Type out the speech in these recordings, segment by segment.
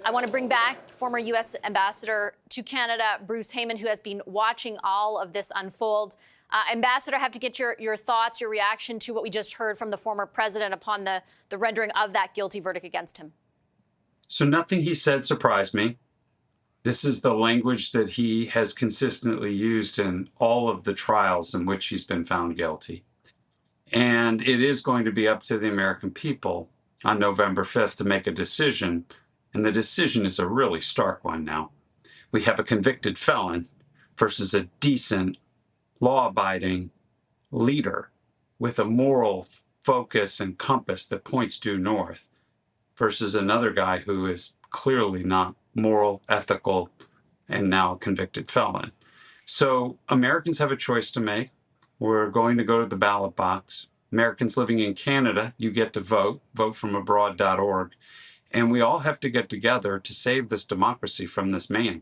I want to bring back former U.S. Ambassador to Canada, Bruce Heyman, who has been watching all of this unfold. Ambassador, I have to get your thoughts, your reaction to what we just heard from the former president upon the rendering of that guilty verdict against him. So nothing he said surprised me. This is the language that he has consistently used in all of the trials in which he's been found guilty. And it is going to be up to the American people on November 5th to make a decision. And the decision is a really stark one now. We have a convicted felon versus a decent, law-abiding leader with a moral focus and compass that points due north versus another guy who is clearly not moral, ethical, and now a convicted felon. So Americans have a choice to make. We're going to go to the ballot box. Americans living in Canada, you get to vote, votefromabroad.org. And we all have to get together to save this democracy from this man.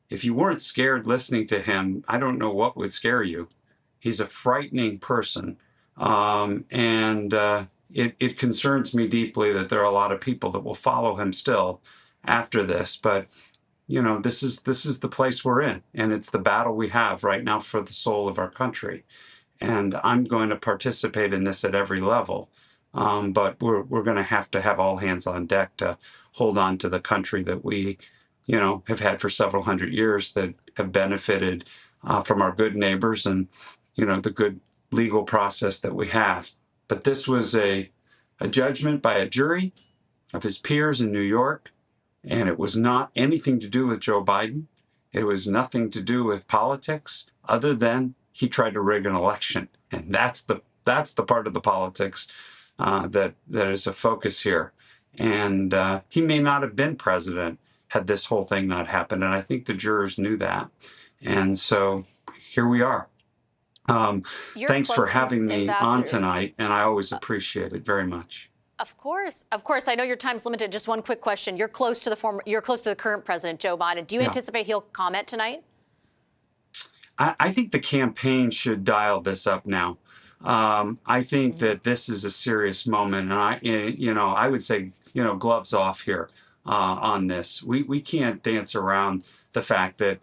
If you weren't scared listening to him, I don't know what would scare you. He's a frightening person. It concerns me deeply that there are a lot of people that will follow him still after this. But, you know, this is the place we're in. And it's the battle we have right now for the soul of our country. And I'm going to participate in this at every level. But we're going to have all hands on deck to hold on to the country that we, have had for several hundred years, that have benefited from our good neighbors and, the good legal process that we have. But this was a judgment by a jury of his peers in New York, and it was not anything to do with Joe Biden. It was nothing to do with politics other than he tried to rig an election. And that's the part of the politics that is a focus here. And he may not have been president had this whole thing not happened. And I think the jurors knew that. And so here we are. Thanks for having me on tonight. And I always appreciate it very much. Of course. I know your time's limited. Just one quick question. You're close to the current president, Joe Biden. Do you anticipate he'll comment tonight? I think the campaign should dial this up now. I think that this is a serious moment, and I would say, gloves off here on this. We can't dance around the fact that,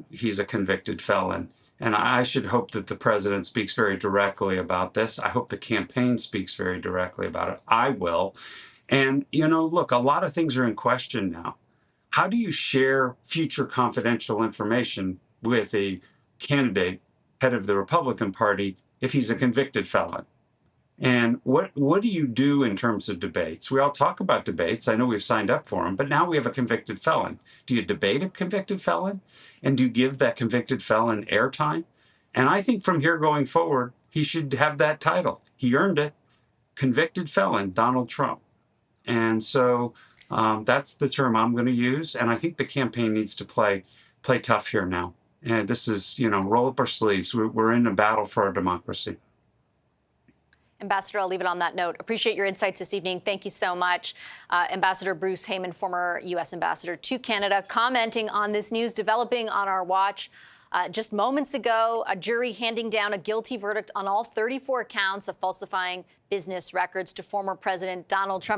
he's a convicted felon. And I should hope that the president speaks very directly about this. I hope the campaign speaks very directly about it. I will. And, look, a lot of things are in question now. How do you share future confidential information with a candidate, head of the Republican Party, if he's a convicted felon? And what do you do in terms of debates? We all talk about debates. I know we've signed up for them, but now we have a convicted felon. Do you debate a convicted felon? And do you give that convicted felon airtime? And I think from here going forward, he should have that title. He earned it. Convicted felon, Donald Trump. And so that's the term I'm going to use. And I think the campaign needs to play tough here now. And this is, roll up our sleeves. We're in a battle for our democracy. Ambassador, I'll leave it on that note. Appreciate your insights this evening. Thank you so much. Ambassador Bruce Heyman, former U.S. ambassador to Canada, commenting on this news developing on our watch. Just moments ago, a jury handing down a guilty verdict on all 34 counts of falsifying business records to former President Donald Trump.